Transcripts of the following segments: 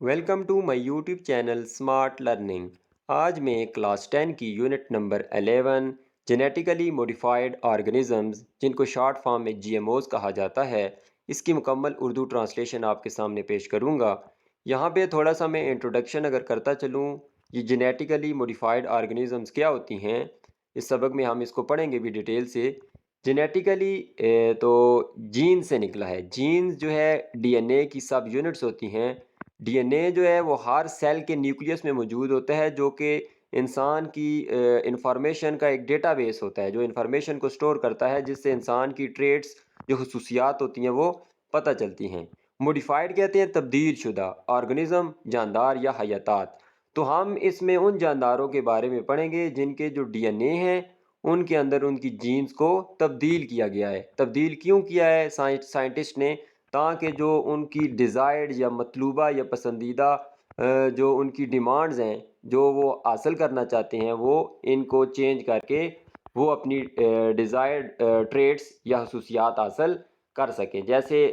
Welcome to my YouTube channel smart learning. آج میں class 10 کی unit number 11 genetically modified organisms, جن کو شارٹ فارم میں جی ایم اوز کہا جاتا ہے، اس کی مکمل اردو ٹرانسلیشن آپ کے سامنے پیش کروں گا۔ یہاں پہ تھوڑا سا میں انٹروڈکشن اگر کرتا چلوں، یہ جینیٹیکلی موڈیفائڈ آرگنزمز کیا ہوتی ہیں، اس سبق میں ہم اس کو پڑھیں گے بھی ڈیٹیل سے۔ جینیٹیکلی تو جین سے نکلا ہے۔ جینز جو ہے ڈی این اے کی سب یونٹس ہوتی ہیں۔ ڈی این اے جو ہے وہ ہر سیل کے نیوکلیس میں موجود ہوتا ہے، جو کہ انسان کی انفارمیشن کا ایک ڈیٹا بیس ہوتا ہے، جو انفارمیشن کو سٹور کرتا ہے، جس سے انسان کی ٹریٹس جو خصوصیات ہوتی ہیں وہ پتہ چلتی ہیں۔ موڈیفائڈ کہتے ہیں تبدیل شدہ آرگنزم، جاندار یا حیاتات۔ تو ہم اس میں ان جانداروں کے بارے میں پڑھیں گے جن کے جو ڈی این اے ہیں ان کے اندر ان کی جینز کو تبدیل کیا گیا ہے۔ تبدیل کیوں کیا ہے سائنٹسٹ نے؟ تاکہ جو ان کی ڈیزائرڈ یا مطلوبہ یا پسندیدہ جو ان کی ڈیمانڈز ہیں، جو وہ حاصل کرنا چاہتے ہیں، وہ ان کو چینج کر کے وہ اپنی ڈیزائرڈ ٹریٹس یا خصوصیات حاصل کر سکیں۔ جیسے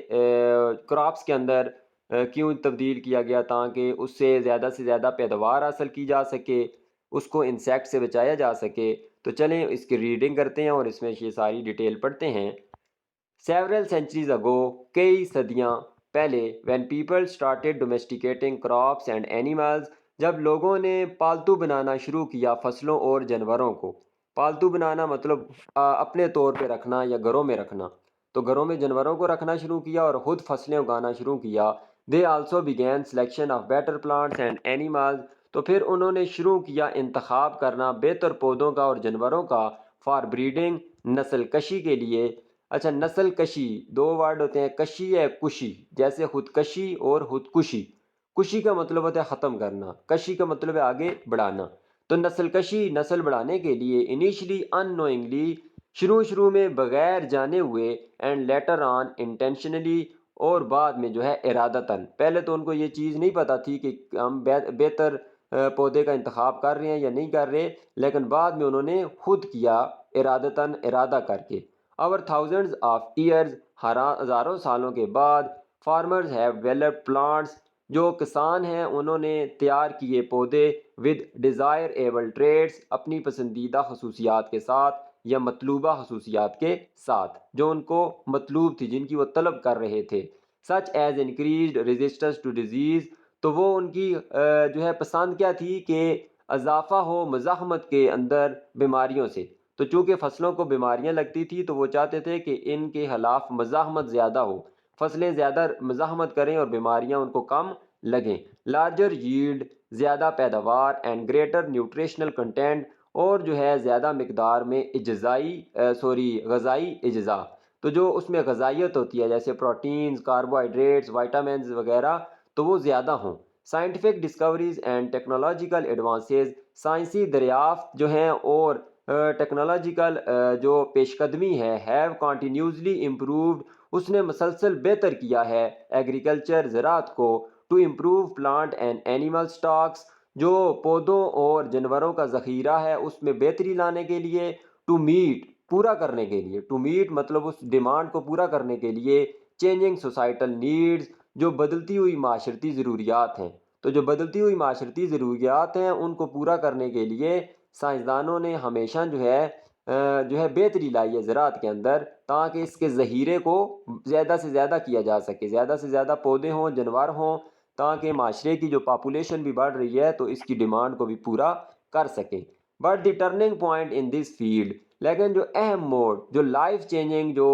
کراپس کے اندر کیوں تبدیل کیا گیا؟ تاکہ اس سے زیادہ پیداوار حاصل کی جا سکے، اس کو انسیکٹ سے بچایا جا سکے۔ تو چلیں اس کی ریڈنگ کرتے ہیں اور اس میں یہ ساری ڈیٹیل پڑھتے ہیں۔ Several centuries ago، کئی صدیاں پہلے، when people started domesticating crops and animals، جب لوگوں نے پالتو بنانا شروع کیا فصلوں اور جانوروں کو۔ پالتو بنانا مطلب اپنے طور پہ رکھنا یا گھروں میں رکھنا۔ تو گھروں میں جانوروں کو رکھنا شروع کیا اور خود فصلیں اگانا شروع کیا۔ They also began selection of better plants and animals، تو پھر انہوں نے شروع کیا انتخاب کرنا بہتر پودوں کا اور جانوروں کا for breeding، نسل کشی کے لیے۔ اچھا، نسل کشی، دو ورڈ ہوتے ہیں، کشی ہے کشی، جیسے خودکشی اور خودکشی۔ کشی کا مطلب ہوتا ہے ختم کرنا، کشی کا مطلب ہے آگے بڑھانا۔ تو نسل کشی، نسل بڑھانے کے لیے انیشلی ان نوئنگلی، شروع میں بغیر جانے ہوئے، اینڈ لیٹر آن انٹینشنلی، اور بعد میں جو ہے ارادتاً۔ پہلے تو ان کو یہ چیز نہیں پتہ تھی کہ ہم بہتر پودے کا انتخاب کر رہے ہیں یا نہیں کر رہے، لیکن بعد میں انہوں نے خود کیا ارادتاً، ارادہ کر کے۔ Over thousands of years، ہزاروں سالوں کے بعد، farmers have developed plants، جو کسان ہیں انہوں نے تیار کیے پودے with desirable traits، اپنی پسندیدہ خصوصیات کے ساتھ یا مطلوبہ خصوصیات کے ساتھ، جو ان کو مطلوب تھی، جن کی وہ طلب کر رہے تھے۔ such as increased resistance to disease، تو وہ ان کی جو ہے پسند کیا تھی کہ اضافہ ہو مزاحمت کے اندر بیماریوں سے۔ تو چونکہ فصلوں کو بیماریاں لگتی تھی تو وہ چاہتے تھے کہ ان کے خلاف مزاحمت زیادہ ہو، فصلیں زیادہ مزاحمت کریں اور بیماریاں ان کو کم لگیں۔ لارجر ییلڈ، زیادہ پیداوار، اینڈ گریٹر نیوٹریشنل کنٹینٹ، اور جو ہے زیادہ مقدار میں غذائی اجزاء۔ تو جو اس میں غذائیت ہوتی ہے جیسے پروٹینز، کاربوہائیڈریٹس، وائٹامنز وغیرہ، تو وہ زیادہ ہوں۔ Scientific discoveries and technological advances, سائنسی دریافت جو ہیں اور ٹیکنالوجیکل جو پیش قدمی ہے، ہیو کنٹینیوسلی امپرووڈ، اس نے مسلسل بہتر کیا ہے ایگریکلچر، زراعت کو، to improve plant and animal stocks, جو پودوں اور جانوروں کا ذخیرہ ہے اس میں بہتری لانے کے لیے، ٹو میٹ، پورا کرنے کے لیے، ٹو میٹ مطلب اس ڈیمانڈ کو پورا کرنے کے لیے، چینجنگ سوسائٹل نیڈز، جو بدلتی ہوئی معاشرتی ضروریات ہیں۔ تو جو بدلتی ہوئی معاشرتی ضروریات ہیں ان کو پورا کرنے کے لیے سائنسدانوں نے ہمیشہ جو ہے بہتری لائی ہے زراعت کے اندر، تاکہ اس کے ذخیرے کو زیادہ سے زیادہ کیا جا سکے، زیادہ سے زیادہ پودے ہوں، جانور ہوں، تاکہ معاشرے کی جو پاپولیشن بھی بڑھ رہی ہے تو اس کی ڈیمانڈ کو بھی پورا کر سکیں۔ But the turning point in this field, لیکن جو اہم موڑ، جو لائف چینجنگ جو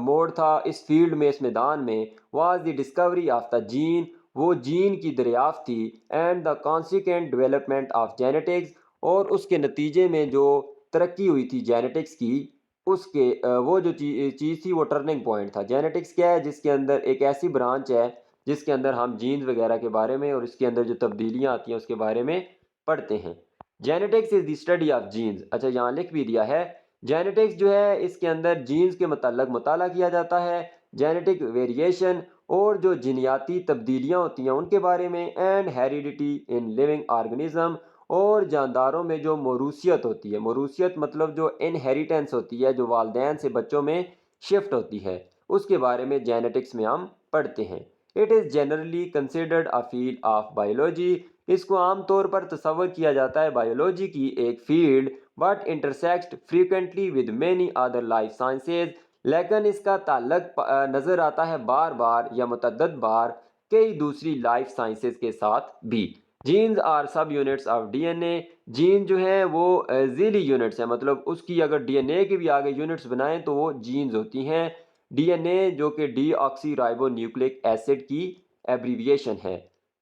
موڑ تھا اس فیلڈ میں، اس میدان میں، was the discovery of the gene, وہ جین کی دریافت تھی، and the consequent development of genetics, اور اس کے نتیجے میں جو ترقی ہوئی تھی جینیٹکس کی، اس کے وہ جو چیز تھی وہ ٹرننگ پوائنٹ تھا۔ جینیٹکس کیا ہے؟ جس کے اندر ایک ایسی برانچ ہے جس کے اندر ہم جینز وغیرہ کے بارے میں اور اس کے اندر جو تبدیلیاں آتی ہیں اس کے بارے میں پڑھتے ہیں۔ Genetics is the study of genes, اچھا یہاں لکھ بھی دیا ہے، جینیٹکس جو ہے اس کے اندر جینز کے متعلق مطالعہ کیا جاتا ہے، جینیٹک ویریشن اور جو جینیاتی تبدیلیاں ہوتی ہیں ان کے بارے میں، and heredity in living organism, اور جانداروں میں جو موروثیت ہوتی ہے، موروثیت مطلب جو انہیریٹنس ہوتی ہے، جو والدین سے بچوں میں شفٹ ہوتی ہے، اس کے بارے میں جینیٹکس میں ہم پڑھتے ہیں۔ It is generally considered a field of biology, اس کو عام طور پر تصور کیا جاتا ہے بایولوجی کی ایک field, but intersect frequently with many other life sciences, لیکن اس کا تعلق نظر آتا ہے بار بار یا متعدد بار کئی دوسری لائف سائنسز کے ساتھ بھی۔ Genes are subunits of D N A, gene جو ہیں وہ ذیلی یونٹس ہیں، مطلب اس کی اگر ڈی این اے کے بھی آگے یونٹس بنائیں تو وہ جینز ہوتی ہیں۔ ڈی این اے جو کہ deoxyribonucleic acid کی ایبریویشن ہے۔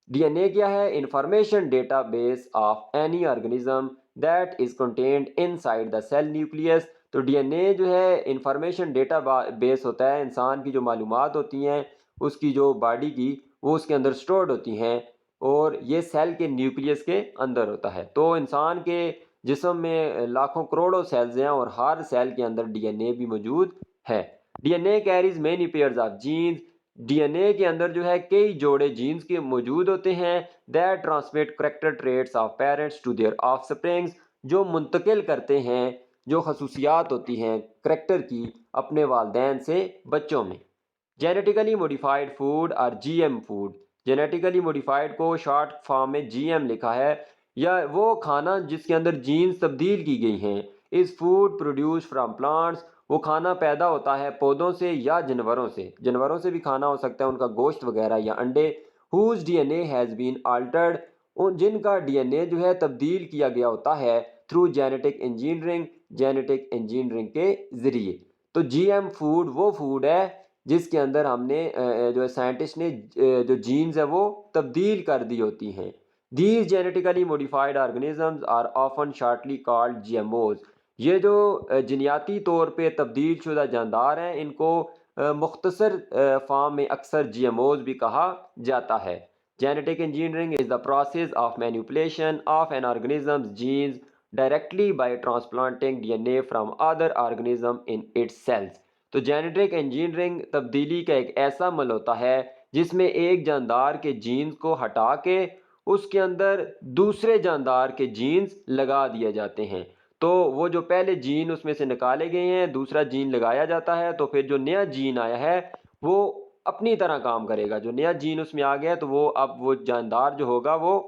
ڈی این اے کیا ہے؟ Information database of any organism that is contained inside the cell nucleus. تو ڈی این اے جو ہے انفارمیشن ڈیٹا بیس ہوتا ہے، انسان کی جو معلومات ہوتی ہیں اس کی جو باڈی کی وہ اس کے اندر سٹورڈ ہوتی ہیں، اور یہ سیل کے نیوکلیس کے اندر ہوتا ہے۔ تو انسان کے جسم میں لاکھوں کروڑوں سیلز ہیں اور ہر سیل کے اندر ڈی این اے بھی موجود ہے۔ D N A carries many pairs of genes, D N A کے اندر جو ہے کئی جوڑے جینز کے موجود ہوتے ہیں، that transmit character traits of parents to their offsprings, جو منتقل کرتے ہیں جو خصوصیات ہوتی ہیں کریکٹر کی اپنے والدین سے بچوں میں۔ جینیٹیکلی موڈیفائڈ فوڈ اور G M food, genetically modified کو شارٹ فارم میں جی ایم لکھا ہے، یا وہ کھانا جس کے اندر جینز تبدیل کی گئی ہیں۔ Is food produce from plants, وہ کھانا پیدا ہوتا ہے پودوں سے یا جانوروں سے، جانوروں سے بھی کھانا ہو سکتا ہے، ان کا گوشت وغیرہ یا انڈے۔ Whose D N A has been altered, جن کا ڈی این اے جو ہے تبدیل کیا گیا ہوتا ہے through genetic engineering, genetic engineering کے ذریعے۔ تو جی ایم فوڈ وہ فوڈ ہے جس کے اندر ہم نے جو سائنٹسٹ نے جو جینز ہے وہ تبدیل کر دی ہوتی ہیں۔ These genetically modified organisms are often shortly called G M Os, یہ جو جنیاتی طور پہ تبدیل شدہ جاندار ہیں ان کو مختصر فارم میں اکثر جی ایم اوز بھی کہا جاتا ہے۔ Genetic engineering is the process of manipulation of an organism's genes directly by transplanting D N A from other organism in its cells. تو جینیٹک انجینئرنگ تبدیلی کا ایک ایسا عمل ہوتا ہے جس میں ایک جاندار کے جینز کو ہٹا کے اس کے اندر دوسرے جاندار کے جینز لگا دیے جاتے ہیں۔ تو وہ جو پہلے جین اس میں سے نکالے گئے ہیں دوسرا جین لگایا جاتا ہے، تو پھر جو نیا جین آیا ہے وہ اپنی طرح کام کرے گا۔ جو نیا جین اس میں آ گیا تو وہ اب وہ جاندار جو ہوگا وہ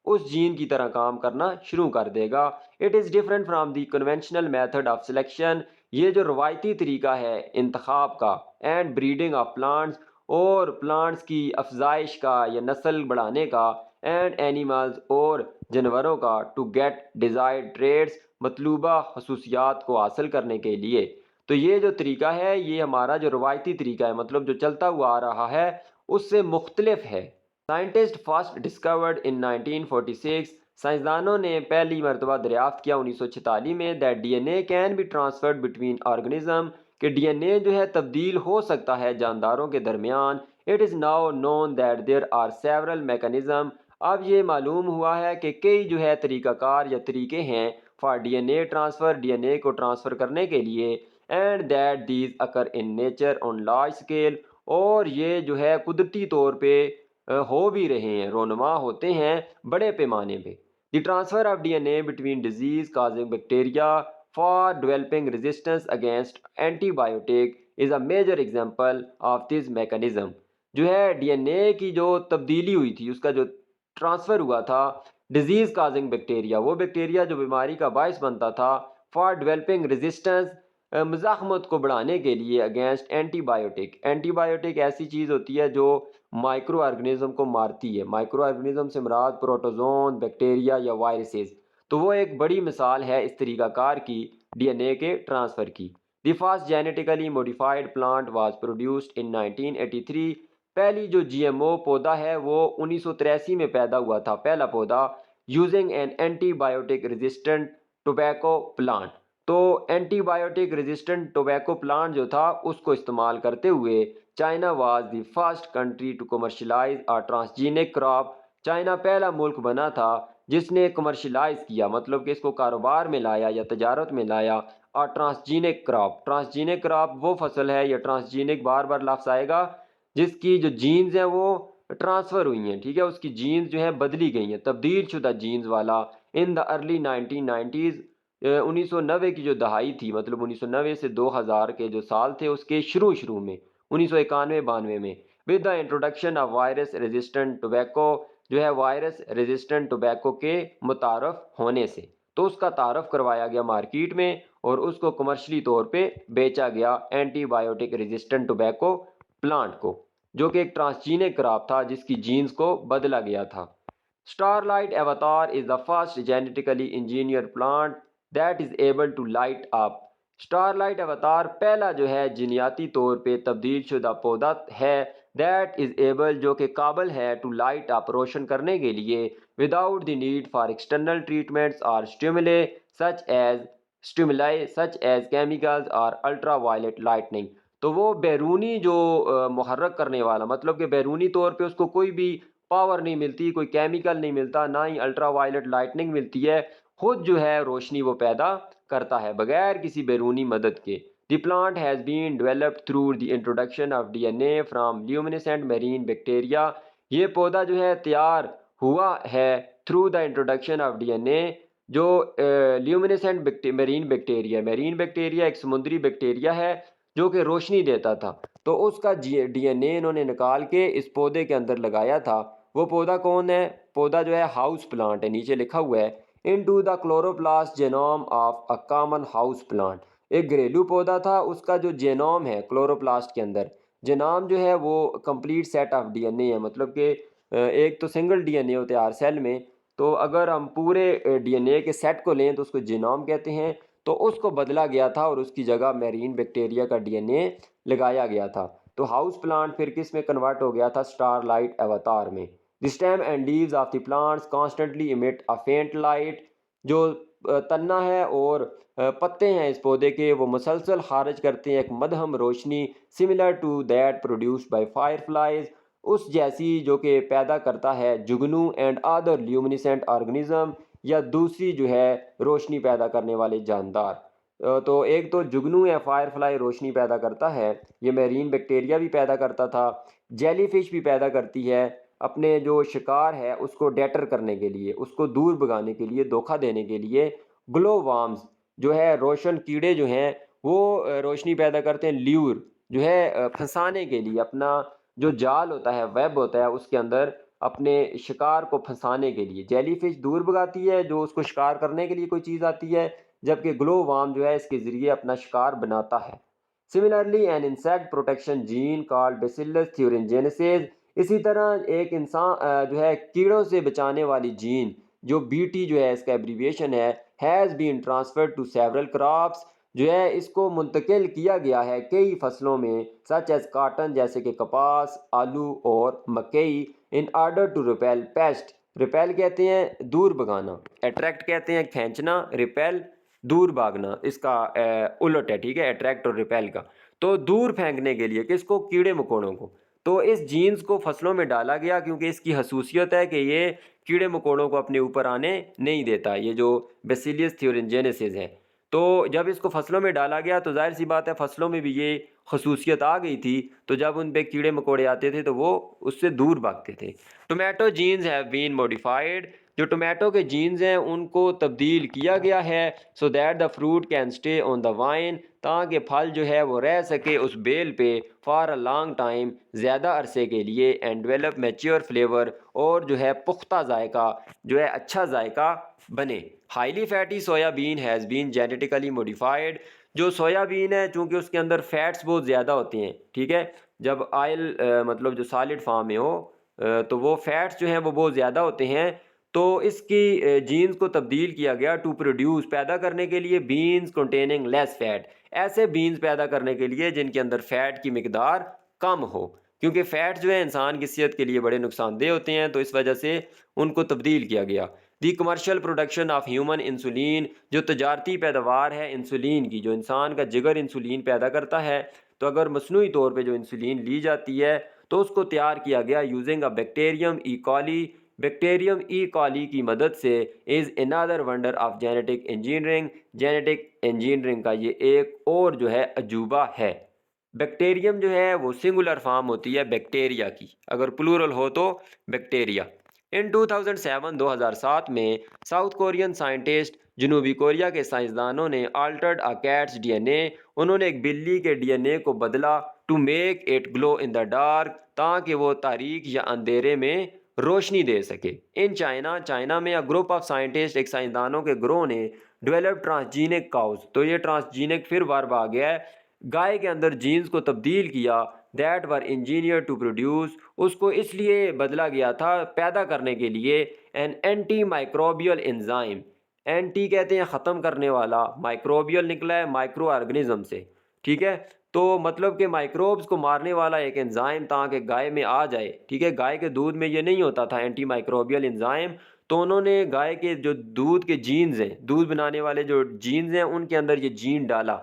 اس جین کی طرح کام کرنا شروع کر دے گا۔ It is different from the conventional method of selection, یہ جو روایتی طریقہ ہے انتخاب کا، اینڈ بریڈنگ آف پلانٹس، اور پلانٹس کی افزائش کا یا نسل بڑھانے کا، اینڈ اینیملز اور جانوروں کا، ٹو گیٹ ڈیزائرڈ ٹریٹس، مطلوبہ خصوصیات کو حاصل کرنے کے لیے۔ تو یہ جو طریقہ ہے یہ ہمارا جو روایتی طریقہ ہے، مطلب جو چلتا ہوا آ رہا ہے اس سے مختلف ہے۔ سائنٹسٹ فرسٹ ڈسکورڈ ان 1946، سائنسدانوں نے پہلی مرتبہ دریافت کیا 1946 میں، that D N A can be transferred between organism, کہ ڈی این اے جو ہے تبدیل ہو سکتا ہے جانداروں کے درمیان۔ It is now known that there are several mechanism, اب یہ معلوم ہوا ہے کہ کئی جو ہے طریقہ کار یا طریقے ہیں for D N A transfer, D N A کو ٹرانسفر کرنے کے لیے، and that these occur in nature on large scale, اور یہ جو ہے قدرتی طور پہ ہو بھی رہے ہیں، رونما ہوتے ہیں بڑے پیمانے پہ۔ The transfer of D N A between disease causing bacteria for developing resistance against antibiotic is a major example of this mechanism. جو ہے ڈی این اے کی جو تبدیلی ہوئی تھی، اس کا جو ٹرانسفر ہوا تھا ڈیزیز کازنگ بیکٹیریا، وہ بیکٹیریا جو بیماری کا باعث بنتا تھا، فار ڈیولپنگ ریزسٹنس، مزاحمت کو بڑھانے کے لیے، against antibiotic. Antibiotic ایسی چیز ہوتی ہے جو مائکرو آرگنزم کو مارتی ہے، مائکرو آرگنزم سے مراد پروٹوزون، بیکٹیریا یا وائرسز، تو وہ ایک بڑی مثال ہے اس طریقہ کار کی ڈی این اے کے ٹرانسفر کی۔ The first genetically modified plant was produced in 1983، پہلی جو جی ایم او پودا ہے وہ 1983 میں پیدا ہوا تھا، پہلا پودا، using an antibiotic resistant tobacco plant. تو antibiotic resistant tobacco plant جو تھا اس کو استعمال کرتے ہوئے China was the first country to commercialise a transgenic crop, China پہلا ملک بنا تھا جس نے کمرشلائز کیا، مطلب کہ اس کو کاروبار میں لایا یا تجارت میں لایا، اور ٹرانسجینک کراپ، ٹرانسجینک کراپ وہ فصل ہے، یا ٹرانسجینک بار بار لفظ آئے گا، جس کی جو جینز ہیں وہ ٹرانسفر ہوئی ہیں، ٹھیک ہے، اس کی جینز جو ہیں بدلی گئی ہیں، تبدیل شدہ جینز والا۔ ان دا ارلی 1990s، 1990 کی جو دہائی تھی، مطلب 1990 سے 2000 کے جو سال تھے اس کے شروع میں، 1991-92 میں، with the introduction of wires resistant tobacco, جو ہے وائرس ریزسٹنٹ ٹوبیکو کے متعارف ہونے سے، تو اس کا تعارف کروایا گیا مارکیٹ میں اور اس کو کمرشلی طور پہ بیچا گیا antibiotic resistant tobacco plant کو، جو کہ ایک ٹرانسجینک کراپ تھا جس کی جینز کو بدلا گیا تھا۔ Starlight Avatar is the first genetically engineered plant that is able to light up۔ Starlight Avatar پہلا جو ہے جینیاتی طور پہ تبدیل شدہ پودا ہے that is able، جو کہ قابل ہے to light up، روشن کرنے کے لیے without the need for external treatments or stimuli such as chemicals or ultraviolet lightning۔ تو وہ بیرونی جو محرک کرنے والا، مطلب کہ بیرونی طور پہ اس کو کوئی بھی پاور نہیں ملتی، کوئی کیمیکل نہیں ملتا، نہ ہی الٹرا وائلٹ لائٹنگ ملتی ہے، خود جو ہے روشنی وہ پیدا کرتا ہے بغیر کسی بیرونی مدد کے۔ The plant has been developed through the introduction of D N A from luminescent marine bacteria. یہ پودا جو ہے تیار ہوا ہے through the introduction of D N A, جو لیومینسنٹ میرین بیکٹیریا ایک سمندری بیکٹیریا ہے جو کہ روشنی دیتا تھا، تو اس کا ڈی این اے انہوں نے نکال کے اس پودے کے اندر لگایا تھا۔ وہ پودا کون ہے؟ پودا جو ہے ہاؤس پلانٹ ہے، نیچے لکھا ہوا ہے into the chloroplast genome of a common house plant. ایک گھریلو پودا تھا، اس کا جو جینوم ہے کلوروپلاسٹ کے اندر، جینوم جو ہے وہ complete set of D N A ہے، مطلب کہ ایک تو سنگل ڈی این اے ہوتے ہیں ہر سیل میں، تو اگر ہم پورے ڈی این اے کے سیٹ کو لیں تو اس کو جینوم کہتے ہیں۔ تو اس کو بدلا گیا تھا اور اس کی جگہ میرین بیکٹیریا کا ڈی این اے لگایا گیا تھا، تو ہاؤس پلانٹ پھر کس میں کنورٹ ہو گیا تھا؟ اسٹار لائٹ اواتار میں۔ The stem and leaves of the plants constantly emit a faint light۔ جو تنا ہے اور پتے ہیں اس پودے کے، وہ مسلسل خارج کرتے ہیں ایک مدھم روشنی، similar to that produced by fireflies، اس جیسی جو کہ پیدا کرتا ہے جگنو اینڈ other luminescent organism، یا دوسری جو ہے روشنی پیدا کرنے والے جاندار۔ تو ایک تو جگنو یا فائر فلائی روشنی پیدا کرتا ہے، یہ میرین بیکٹیریا بھی پیدا کرتا تھا، جیلی فش بھی پیدا کرتی ہے، اپنے جو شکار ہے اس کو ڈیٹر کرنے کے لیے، اس کو دور بھگانے کے لیے، دھوکہ دینے کے لیے گلو وارمز جو ہے روشن کیڑے جو ہیں وہ روشنی پیدا کرتے ہیں، لیور جو ہے پھنسانے کے لیے، اپنا جو جال ہوتا ہے، ویب ہوتا ہے، اس کے اندر اپنے شکار کو پھنسانے کے لیے۔ جیلی فش دور بھگاتی ہے جو اس کو شکار کرنے کے لیے کوئی چیز آتی ہے، جبکہ گلو وارم جو ہے اس کے ذریعے اپنا شکار بناتا ہے۔ Similarly an insect protection gene called bacillus thuringiensis, اسی طرح ایک انسان جو ہے کیڑوں سے بچانے والی جین جو بی ٹی جو ہے اس کا ایبریویشن ہے، has been transferred to several crops, جو ہے اس کو منتقل کیا گیا ہے کئی فصلوں میں، سچ ایز کاٹن جیسے کہ کپاس، آلو اور مکئی، in order to repel pest. Repel کہتے ہیں دور بھگانا، اٹریکٹ کہتے ہیں کھینچنا، ریپیل دور بھاگنا، اس کا الٹ ہے، ٹھیک ہے، اٹریکٹ اور ریپیل کا۔ تو دور پھینکنے کے لیے کس کو؟ کیڑے مکوڑوں کو۔ تو اس جینز کو فصلوں میں ڈالا گیا کیونکہ اس کی خصوصیت ہے کہ یہ کیڑے مکوڑوں کو اپنے اوپر آنے نہیں دیتا، یہ جو بیسیلس تھیورنجینسس ہے۔ تو جب اس کو فصلوں میں ڈالا گیا تو ظاہر سی بات ہے فصلوں میں بھی یہ خصوصیت آ گئی تھی، تو جب ان پہ کیڑے مکوڑے آتے تھے تو وہ اس سے دور بھاگتے تھے۔ Tomato genes have been modified, جو ٹومیٹو کے جینز ہیں ان کو تبدیل کیا گیا ہے، so that the fruit can stay on the vine, تاکہ پھل جو ہے وہ رہ سکے اس بیل پہ فار اے لانگ ٹائم، زیادہ عرصے کے لیے، اینڈ ڈیولپ میچیور فلیور، اور جو ہے پختہ ذائقہ، جو ہے اچھا ذائقہ بنے۔ Highly fatty soya been has been genetically modified, جو سویا بین ہے چونکہ اس کے اندر فیٹس بہت زیادہ ہوتے ہیں، ٹھیک ہے، جب آئل مطلب جو سالڈ فارم میں ہو تو وہ فیٹس جو ہیں وہ بہت زیادہ ہوتے ہیں، تو اس کی جینز کو تبدیل کیا گیا ٹو پروڈیوس، پیدا کرنے کے لیے بینز کنٹیننگ لیس فیٹ، ایسے بینز پیدا کرنے کے لیے جن کے اندر فیٹ کی مقدار کم ہو، کیونکہ فیٹ جو ہے انسان کی صحت کے لیے بڑے نقصان دہ ہوتے ہیں، تو اس وجہ سے ان کو تبدیل کیا گیا۔ The commercial production of human insulin, جو تجارتی پیداوار ہے انسولین کی، جو انسان کا جگر انسولین پیدا کرتا ہے، تو اگر مصنوعی طور پہ جو انسولین لی جاتی ہے تو اس کو تیار کیا گیا using a bacterium E coli, bacterium E coli کی مدد سے، is another wonder of genetic engineering, genetic engineering کا یہ ایک اور جو ہے عجوبہ ہے۔ بیکٹیریم جو ہے وہ سنگولر فارم ہوتی ہے بیکٹیریا کی، اگر پلورل ہو تو بیکٹیریا۔ ان 2007 میں ساؤتھ کورین سائنٹسٹ، جنوبی کوریا کے سائنسدانوں نے آلٹرڈ اے کیٹس ڈی این اے، انہوں نے ایک بلی کے ڈی این اے کو بدلا to make it glow in the dark, تاکہ وہ تاریک یا اندھیرے میں روشنی دے سکے۔ ان چائنا میں گروپ آف سائنٹسٹ، ایک سائنسدانوں کے گروہ نے ڈیولپ ٹرانسجینک کاؤز، تو یہ ٹرانسجینک پھر ورب آ گیا ہے، گائے کے اندر جینز کو تبدیل کیا، that were engineer to produce, اس کو اس لیے بدلا گیا تھا پیدا کرنے کے لیے an antimicrobial enzyme, anti کہتے ہیں ختم کرنے والا، مائکروبیل نکلا ہے مائکرو آرگنزم سے، ٹھیک ہے، تو مطلب کہ مائکروبز کو مارنے والا ایک انزائم تاکہ گائے میں آ جائے، ٹھیک ہے، گائے کے دودھ میں یہ نہیں ہوتا تھا اینٹی مائکروبیل انزائم، تو انہوں نے گائے کے جو دودھ کے جینز ہیں، دودھ بنانے والے جو جینز ہیں، ان کے اندر یہ جین ڈالا۔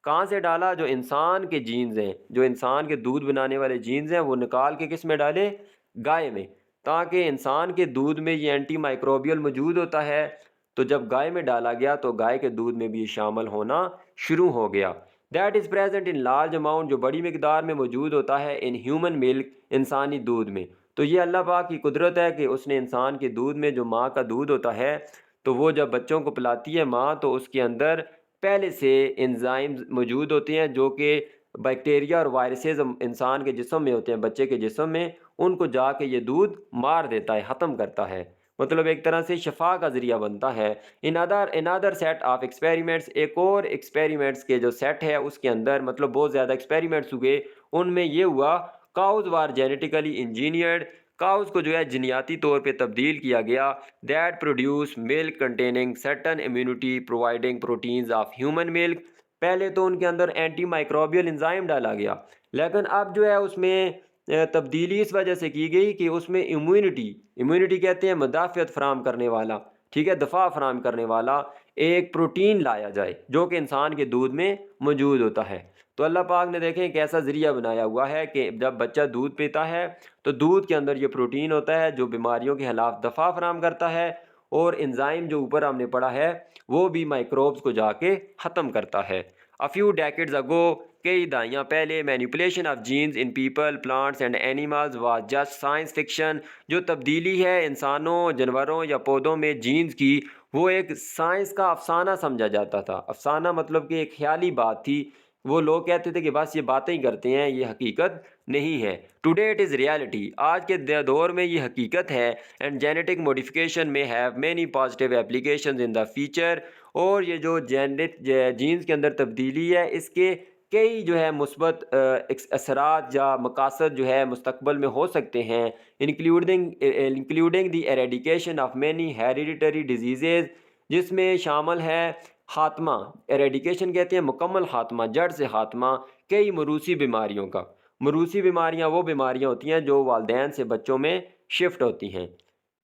کہاں سے ڈالا؟ جو انسان کے جینز ہیں، جو انسان کے دودھ بنانے والے جینز ہیں، وہ نکال کے کس میں ڈالے؟ گائے میں، تاکہ انسان کے دودھ میں یہ اینٹی مائکروبیل موجود ہوتا ہے، تو جب گائے میں ڈالا گیا تو گائے کے دودھ میں بھی یہ شامل ہونا شروع ہو گیا۔ That is present in large amount, جو بڑی مقدار میں موجود ہوتا ہے ان ہیومن ملک، انسانی دودھ میں۔ تو یہ اللہ پاک کی قدرت ہے کہ اس نے انسان کے دودھ میں، جو ماں کا دودھ ہوتا ہے، تو وہ جب بچوں کو پلاتی ہے ماں، تو اس کے اندر پہلے سے انزائمز موجود ہوتے ہیں جو کہ بیکٹیریا اور وائرسز انسان کے جسم میں ہوتے ہیں، بچے کے جسم میں، ان کو جا کے یہ دودھ مار دیتا ہے، ختم کرتا ہے، مطلب ایک طرح سے شفا کا ذریعہ بنتا ہے۔ انادر سیٹ آف ایکسپیریمنٹس، ایک اور ایکسپیریمنٹس کے جو سیٹ ہے اس کے اندر مطلب بہت زیادہ ایکسپیریمنٹس ہوئے، ان میں یہ ہوا cows were genetically engineered, cows کو جو ہے جنیاتی طور پہ تبدیل کیا گیا، that produce milk containing certain immunity providing proteins of human milk. پہلے تو ان کے اندر اینٹی مائکروبیل انزائم ڈالا گیا، لیکن اب جو ہے اس میں تبدیلی اس وجہ سے کی گئی کہ اس میں امیونٹی کہتے ہیں مدافعت فراہم کرنے والا، ٹھیک ہے، دفاع فراہم کرنے والا ایک پروٹین لایا جائے جو کہ انسان کے دودھ میں موجود ہوتا ہے۔ تو اللہ پاک نے دیکھیں ایک ایسا ذریعہ بنایا ہوا ہے کہ جب بچہ دودھ پیتا ہے تو دودھ کے اندر یہ پروٹین ہوتا ہے جو بیماریوں کے خلاف دفاع فراہم کرتا ہے، اور انزائم جو اوپر ہم نے پڑھا ہے وہ بھی مائکروبز کو جا کے ختم کرتا ہے۔ A few decades ago، کئی دہائیاں پہلے، manipulation of genes in people, plants and animals was just science fiction, جو تبدیلی ہے انسانوں، جانوروں یا پودوں میں جینز کی، وہ ایک سائنس کا افسانہ سمجھا جاتا تھا۔ افسانہ مطلب کہ ایک خیالی بات تھی، وہ لوگ کہتے تھے کہ بس یہ باتیں ہی کرتے ہیں، یہ حقیقت نہیں ہے۔ ٹوڈے اٹ از ریالٹی، آج کے دور میں یہ حقیقت ہے۔ اینڈ جینیٹک موڈیفیکیشن میں have many positive applications in the future, اور یہ جو جینز کے اندر تبدیلی ہے اس کے کئی جو ہے مثبت اثرات یا مقاصد جو ہے مستقبل میں ہو سکتے ہیں، including the eradication of many hereditary diseases, جس میں شامل ہے خاتمہ، ایریڈیکیشن کہتے ہیں مکمل خاتمہ، جڑ سے خاتمہ کئی موروثی بیماریوں کا۔ موروثی بیماریاں وہ بیماریاں ہوتی ہیں جو والدین سے بچوں میں شفٹ ہوتی ہیں۔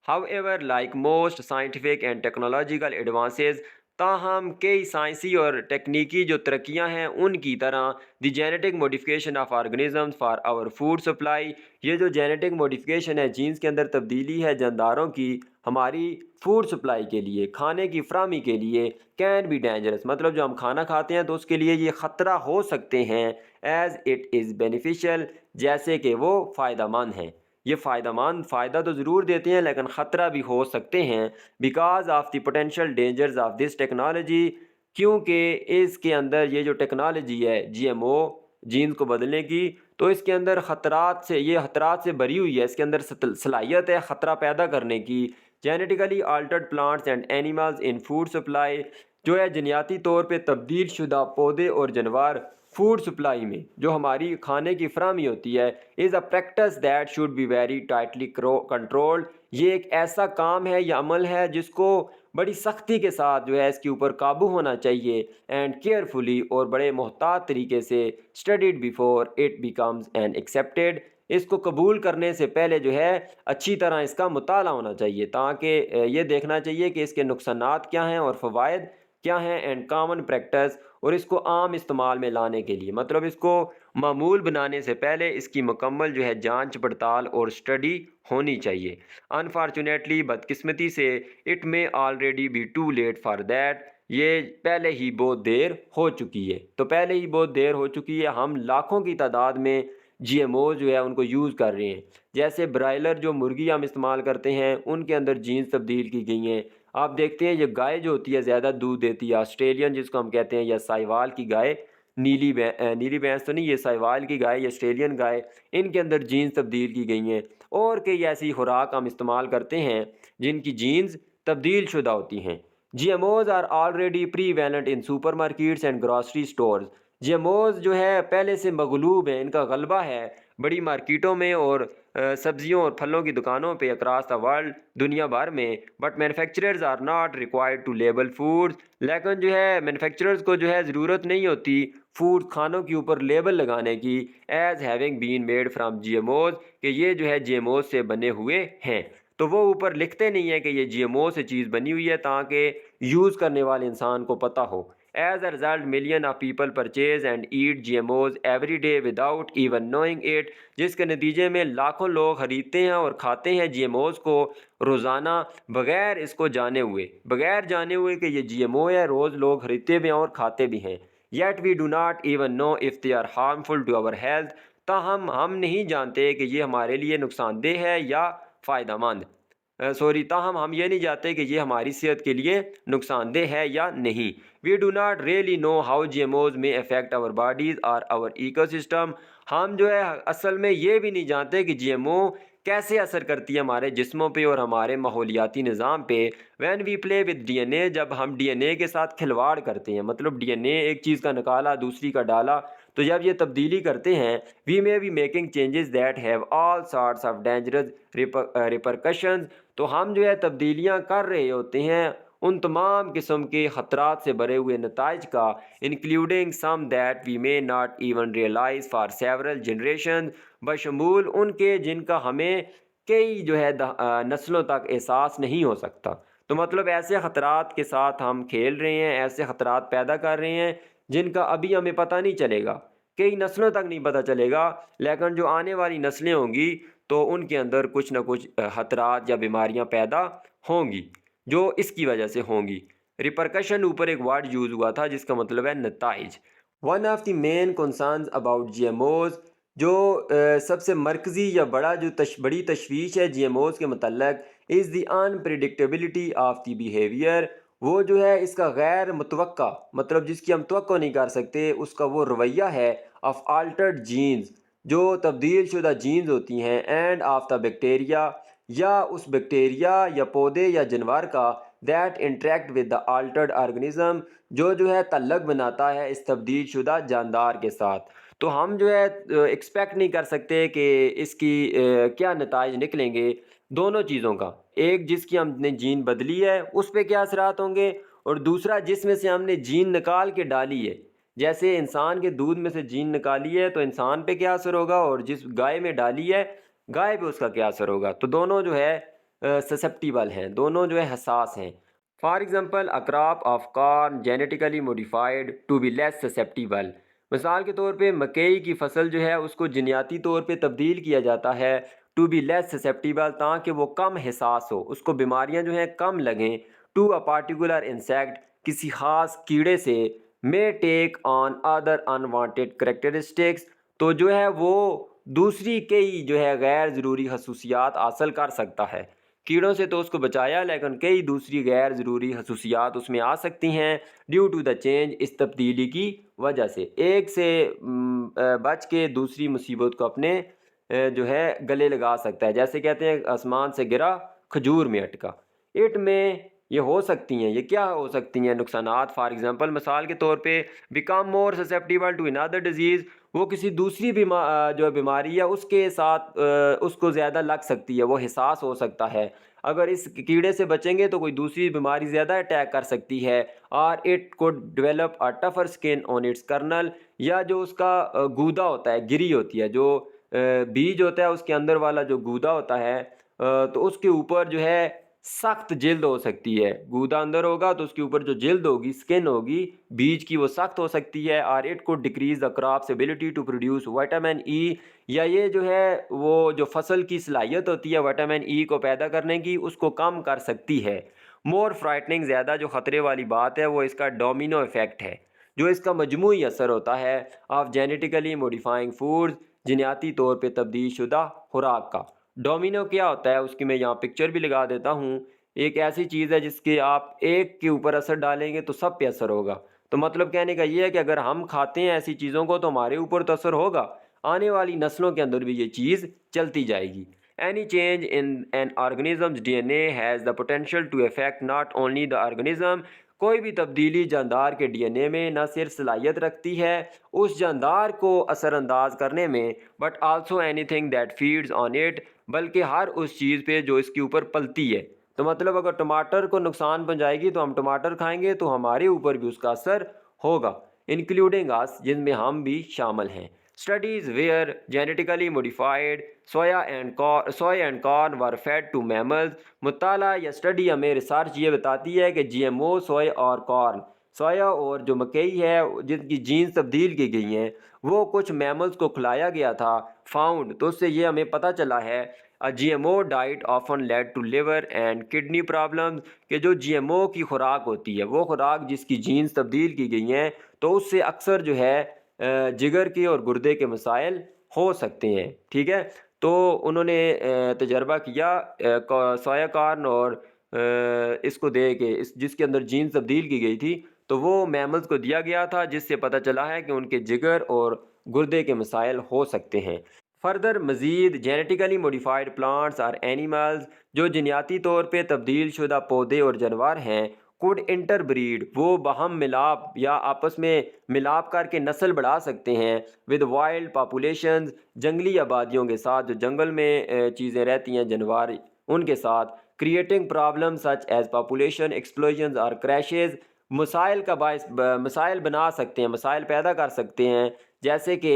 However, like most scientific and technological advances، تاہم کئی سائنسی اور تکنیکی جو ترقیاں ہیں ان کی طرح the genetic modification of organisms for our food supply, یہ جو جینیٹک موڈیفیکیشن ہے، جینز کے اندر تبدیلی ہے جانداروں کی ہماری فوڈ سپلائی کے لیے، کھانے کی فراہمی کے لیے، کین بی ڈینجرس، مطلب جو ہم کھانا کھاتے ہیں تو اس کے لیے یہ خطرہ ہو سکتے ہیں، ایز اٹ از بینیفیشیل، جیسے کہ وہ فائدہ مند ہیں۔ یہ فائدہ تو ضرور دیتے ہیں لیکن خطرہ بھی ہو سکتے ہیں، because of the potential dangers of this technology, کیونکہ اس کے اندر یہ جو ٹیکنالوجی ہے GMO جینز کو بدلنے کی، تو اس کے اندر خطرات سے بری ہوئی ہے، اس کے اندر صلاحیت ہے خطرہ پیدا کرنے کی۔ Genetically altered plants and animals in food supply, جو ہے جنیاتی طور پہ تبدیل شدہ پودے اور جانور فوڈ سپلائی میں جو ہماری کھانے کی فراہمی ہوتی ہے، is a practice that should be very tightly controlled, یہ ایک ایسا کام ہے یا عمل ہے جس کو بڑی سختی کے ساتھ جو ہے اس کے اوپر قابو ہونا چاہیے، اینڈ کیئرفلی، اور بڑے محتاط طریقے سے، studied before it becomes and accepted, اس کو قبول کرنے سے پہلے جو ہے اچھی طرح اس کا مطالعہ ہونا چاہیے، تاکہ یہ دیکھنا چاہیے کہ اس کے نقصانات کیا ہیں اور فوائد کیا ہیں، اینڈ کامن پریکٹس، اور اس کو عام استعمال میں لانے کے لیے، مطلب اس کو معمول بنانے سے پہلے اس کی مکمل جو ہے جانچ پڑتال اور اسٹڈی ہونی چاہیے۔ انفارچونیٹلی، بدقسمتی سے، it may already be too late for that, یہ پہلے ہی بہت دیر ہو چکی ہے، تو پہلے ہی بہت دیر ہو چکی ہے، ہم لاکھوں کی تعداد میں GMO جو ہے ان کو یوز کر رہے ہیں، جیسے برائلر جو مرغی ہم استعمال کرتے ہیں ان کے اندر جینز تبدیل کی گئی ہیں۔ آپ دیکھتے ہیں یہ گائے جو ہوتی ہے زیادہ دودھ دیتی ہے، آسٹریلین جس کو ہم کہتے ہیں یا سائیوال کی گائے، نیلی بھینس تو نہیں، یہ سائیوال کی گائے یا آسٹریلین گائے، ان کے اندر جینز تبدیل کی گئی ہیں، اور کئی ایسی خوراک ہم استعمال کرتے ہیں جن کی جینز تبدیل شدہ ہوتی ہیں۔ G M Os are already prevalent in supermarkets and grocery stores. G M Os جو ہے پہلے سے مغلوب ہیں، ان کا غلبہ ہے بڑی مارکیٹوں میں اور سبزیوں اور پھلوں کی دکانوں پہ اکراس دا ورلڈ، دنیا بھر میں۔ But manufacturers are not required to label food, لیکن جو ہے مینوفیکچررز کو جو ہے ضرورت نہیں ہوتی فوڈ کھانوں کے اوپر لیبل لگانے کی، as having been made from G M Os, کہ یہ جو ہے جی ایم اوز سے بنے ہوئے ہیں، تو وہ اوپر لکھتے نہیں ہیں کہ یہ جی ایم او سے چیز بنی ہوئی ہے تاکہ یوز کرنے والے انسان کو پتہ ہو۔ As a result million of people purchase and eat G M Os every day without even knowing it, جس کے نتیجے میں لاکھوں لوگ خریدتے ہیں اور کھاتے ہیں جی ایم اوز کو روزانہ بغیر اس کو جانے ہوئے کہ یہ جی ایم او ہے، روز لوگ خریدتے بھی ہیں اور کھاتے بھی ہیں۔ Yet we do not even know if they are harmful to our health, تاہم ہم نہیں جانتے کہ یہ ہمارے لیے نقصان دہ ہے یا فائدہ مند، تاہم ہم یہ نہیں جانتے کہ یہ ہماری صحت کے لیے نقصان دہ ہے یا نہیں۔ We do not really know how G M Os may affect our bodies اور آور ایکو سسٹم، ہم جو ہے اصل میں یہ بھی نہیں جانتے کہ جی ایم او کیسے اثر کرتی ہے ہمارے جسموں پہ اور ہمارے ماحولیاتی نظام پہ۔ When we play with D N A, جب ہم ڈی این اے کے ساتھ کھلواڑ کرتے ہیں، مطلب ڈی این اے ایک چیز کا نکالا دوسری کا ڈالا، تو جب یہ تبدیلی کرتے ہیں، وی may be making changes that have all sorts of dangerous repercussions، تو ہم جو ہے تبدیلیاں کر رہے ہوتے ہیں ان تمام قسم کے خطرات سے بھرے ہوئے نتائج کا، including some that we may not even realize for several generations، بشمول ان کے جن کا ہمیں کئی جو ہے نسلوں تک احساس نہیں ہو سکتا۔ تو مطلب ایسے خطرات کے ساتھ ہم کھیل رہے ہیں، ایسے خطرات پیدا کر رہے ہیں جن کا ابھی ہمیں پتہ نہیں چلے گا، کئی نسلوں تک نہیں پتہ چلے گا، لیکن جو آنے والی نسلیں ہوں گی تو ان کے اندر کچھ نہ کچھ خطرات یا بیماریاں پیدا ہوں گی جو اس کی وجہ سے ہوں گی۔ ریپرکشن اوپر ایک ورڈ یوز ہوا تھا جس کا مطلب ہے نتائج۔ One of the main concerns about G M Os, جو سب سے مرکزی یا بڑی تشویش ہے جی ایم اوز کے متعلق، از دی انپریڈکٹیبلٹی آف دی بیہیویئر، وہ جو ہے اس کا غیر متوقع، مطلب جس کی ہم توقع نہیں کر سکتے، اس کا وہ رویہ ہے آف آلٹرڈ جینز، جو تبدیل شدہ جینز ہوتی ہیں، اینڈ آف دا بیکٹیریا، یا اس بیکٹیریا یا پودے یا جانور کا، that interact with the altered organism, جو ہے تعلق بناتا ہے اس تبدیل شدہ جاندار کے ساتھ۔ تو ہم جو ہے ایکسپیکٹ نہیں کر سکتے کہ اس کی کیا نتائج نکلیں گے دونوں چیزوں کا، ایک جس کی ہم نے جین بدلی ہے اس پہ کیا اثرات ہوں گے، اور دوسرا جس میں سے ہم نے جین نکال کے ڈالی ہے، جیسے انسان کے دودھ میں سے جین نکالی ہے تو انسان پہ کیا اثر ہوگا، اور جس گائے میں ڈالی ہے گائے پہ اس کا کیا اثر ہوگا۔ تو دونوں جو ہے سسیپٹیبل ہیں، دونوں جو ہے حساس ہیں۔ For example a crop of corn genetically modified to be less susceptible، مثال کے طور پہ مکئی کی فصل جو ہے اس کو جینیاتی طور پہ تبدیل کیا جاتا ہے ٹو بی لیس سسیپٹیبل، تاکہ وہ کم حساس ہو، اس کو بیماریاں جو ہیں کم لگیں، ٹو اے پارٹیکولر انسیکٹ، کسی خاص کیڑے سے، may take on other unwanted characteristics، تو جو ہے وہ دوسری کئی جو ہے غیر ضروری خصوصیات حاصل کر سکتا ہے۔ کیڑوں سے تو اس کو بچایا، لیکن کئی دوسری غیر ضروری خصوصیات اس میں آ سکتی ہیں ڈیو ٹو دا چینج، اس تبدیلی کی وجہ سے، ایک سے بچ کے دوسری مصیبت کو اپنے جو ہے گلے لگا سکتا ہے، جیسے کہتے ہیں آسمان سے گرا کھجور میں اٹکا۔ اٹ میں یہ ہو سکتی ہیں، یہ کیا ہو سکتی ہیں نقصانات، فار ایگزامپل مثال کے طور پہ become more susceptible to another disease, وہ کسی دوسری جو بیماری ہے اس کے ساتھ اس کو زیادہ لگ سکتی ہے، وہ حساس ہو سکتا ہے، اگر اس کیڑے سے بچیں گے تو کوئی دوسری بیماری زیادہ اٹیک کر سکتی ہے، اور it could develop a tougher skin on its kernel, یا جو اس کا گودا ہوتا ہے، گری ہوتی ہے، جو بیج ہوتا ہے اس کے اندر والا جو گودا ہوتا ہے، تو اس کے اوپر جو ہے سخت جلد ہو سکتی ہے، گودا اندر ہوگا تو اس کے اوپر جو جلد ہوگی، سکن ہوگی بیج کی، وہ سخت ہو سکتی ہے، اور it could decrease the crops ability to produce vitamin E, یا یہ جو ہے وہ جو فصل کی صلاحیت ہوتی ہے وٹامن ای کو پیدا کرنے کی، اس کو کم کر سکتی ہے۔ مور فرائٹننگ، زیادہ جو خطرے والی بات ہے وہ اس کا ڈومینو ایفیکٹ ہے، جو اس کا مجموعی اثر ہوتا ہے آف جینیٹیکلی موڈیفائنگ فوڈز، جینیاتی طور پہ تبدیل شدہ خوراک کا۔ ڈومینو کیا ہوتا ہے اس کی میں یہاں پکچر بھی لگا دیتا ہوں، ایک ایسی چیز ہے جس کے آپ ایک کے اوپر اثر ڈالیں گے تو سب پہ اثر ہوگا، تو مطلب کہنے کا یہ ہے کہ اگر ہم کھاتے ہیں ایسی چیزوں کو تو ہمارے اوپر تو اثر ہوگا، آنے والی نسلوں کے اندر بھی یہ چیز چلتی جائے گی۔ Any change in an organism's DNA has the potential to affect not only the organism، کوئی بھی تبدیلی جاندار کے ڈی این اے میں نہ صرف صلاحیت رکھتی ہے اس جاندار کو اثر انداز کرنے میں، but also any thing that feeds on it, بلکہ ہر اس چیز پہ جو اس کے اوپر پلتی ہے۔ تو مطلب اگر ٹماٹر کو نقصان پہنچائے گی تو ہم ٹماٹر کھائیں گے تو ہمارے اوپر بھی اس کا اثر ہوگا، انکلوڈنگ اس، جن میں ہم بھی شامل ہیں۔ Studies where genetically modified soya and corn were fed to mammals، مطالعہ یا اسٹڈی ہمیں ریسرچ یہ بتاتی ہے کہ جی ایم او سوئے اور کارن، سویا اور جو مکئی ہے جن کی جینز تبدیل کی گئی ہیں وہ کچھ میملز کو کھلایا گیا تھا، فاؤنڈ، تو اس سے یہ ہمیں پتہ چلا ہے G M O diet often lead to liver and kidney problems, کہ جو جی ایم او کی خوراک ہوتی ہے وہ خوراک جس کی جینز تبدیل کی گئی ہیں تو اس سے اکثر جو ہے جگر کے اور گردے کے مسائل ہو سکتے ہیں، ٹھیک ہے۔ تو انہوں نے تجربہ کیا سویا کارن اور اس کو دے کے جس کے اندر جینز تبدیل کی گئی تھی تو وہ میملز کو دیا گیا تھا، جس سے پتہ چلا ہے کہ ان کے جگر اور گردے کے مسائل ہو سکتے ہیں۔ فردر مزید جینیٹیکلی موڈیفائڈ پلانٹس اور اینیملز، جو جنیاتی طور پہ تبدیل شدہ پودے اور جانور ہیں، کوڈ انٹر بریڈ، وہ باہم ملاپ یا آپس میں ملاپ کر کے نسل بڑھا سکتے ہیں، ود وائلڈ پاپولیشنز، جنگلی آبادیوں کے ساتھ، جو جنگل میں چیزیں رہتی ہیں جانور ان کے ساتھ، creating problem such as population explosions اور کریشز، مسائل کا باعث مسائل بنا سکتے ہیں، مسائل پیدا کر سکتے ہیں، جیسے کہ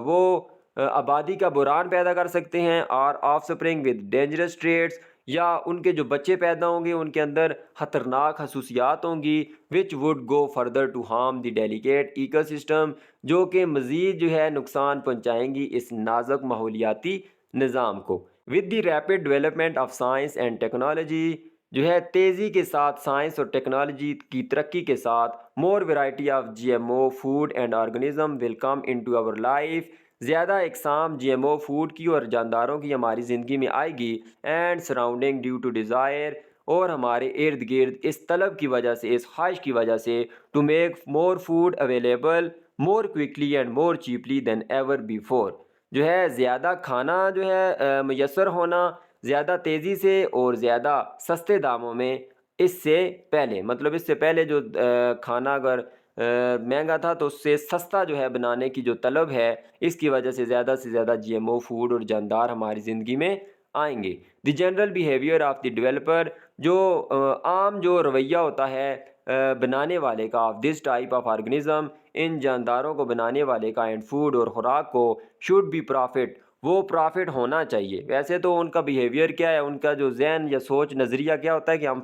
وہ آبادی کا بحران پیدا کر سکتے ہیں، اور of spring with dangerous traits, یا ان کے جو بچے پیدا ہوں گے ان کے اندر خطرناک خصوصیات ہوں گی، which would go further to harm the delicate ecosystem, جو کہ مزید جو ہے نقصان پہنچائیں گی اس نازک ماحولیاتی نظام کو۔ With the rapid development of science and technology, جو ہے تیزی کے ساتھ سائنس اور ٹیکنالوجی کی ترقی کے ساتھ، more variety of G M O food and organism will come into our life, زیادہ اقسام جی ایم او فوڈ کی اور جانداروں کی ہماری زندگی میں آئے گی، and surrounding due to desire, اور ہمارے ارد گرد اس طلب کی وجہ سے، اس خواہش کی وجہ سے، to make more food available more quickly and more cheaply than ever before, جو ہے زیادہ کھانا جو ہے میسر ہونا زیادہ تیزی سے اور زیادہ سستے داموں میں اس سے پہلے، مطلب اس سے پہلے جو کھانا اگر مہنگا تھا تو اس سے سستا جو ہے بنانے کی جو طلب ہے، اس کی وجہ سے زیادہ جی ایم او فوڈ اور جاندار ہماری زندگی میں آئیں گے۔ The general behaviour of the developer, جو عام جو رویہ ہوتا ہے بنانے والے کا، of this type of organism, ان جانداروں کو بنانے والے کا، اینڈ فوڈ اور خوراک کو، شوڈ بی پرافٹ، وہ پرافٹ ہونا چاہیے۔ ویسے تو ان کا بیہیویئر کیا ہے، ان کا جو ذہن یا سوچ نظریہ کیا ہوتا ہے کہ ہم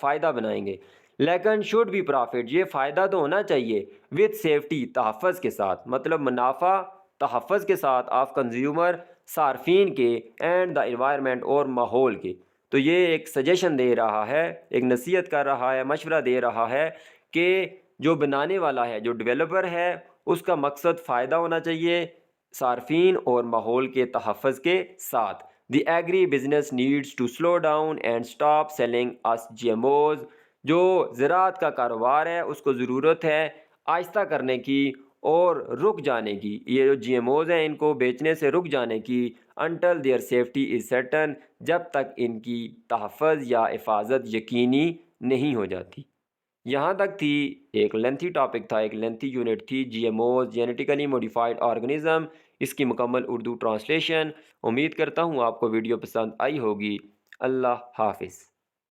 فائدہ بنائیں گے، لیکن شوڈ بی پرافٹ، یہ فائدہ تو ہونا چاہیے، وتھ سیفٹی، تحفظ کے ساتھ، مطلب منافع تحفظ کے ساتھ، آف کنزیومر، صارفین کے، اینڈ دا انوائرمنٹ، اور ماحول کے۔ تو یہ ایک سجیشن دے رہا ہے، ایک نصیحت کر رہا ہے، مشورہ دے رہا ہے کہ جو بنانے والا ہے، جو ڈیولپر ہے، اس کا مقصد فائدہ ہونا چاہیے صارفین اور ماحول کے تحفظ کے ساتھ۔ The agribusiness needs to slow down and stop selling اس جی ایم اوز، جو زراعت کا کاروبار ہے اس کو ضرورت ہے آہستہ کرنے کی اور رک جانے کی، یہ جو جی ایم اوز ہیں ان کو بیچنے سے رک جانے کی، until their safety is certain, جب تک ان کی تحفظ یا حفاظت یقینی نہیں ہو جاتی۔ یہاں تک تھی، ایک لینتھی ٹاپک تھا، ایک لینتھی یونٹ تھی، G M Os, genetically modified organism, اس کی مکمل اردو ٹرانسلیشن۔ امید کرتا ہوں آپ کو ویڈیو پسند آئی ہوگی۔ اللہ حافظ۔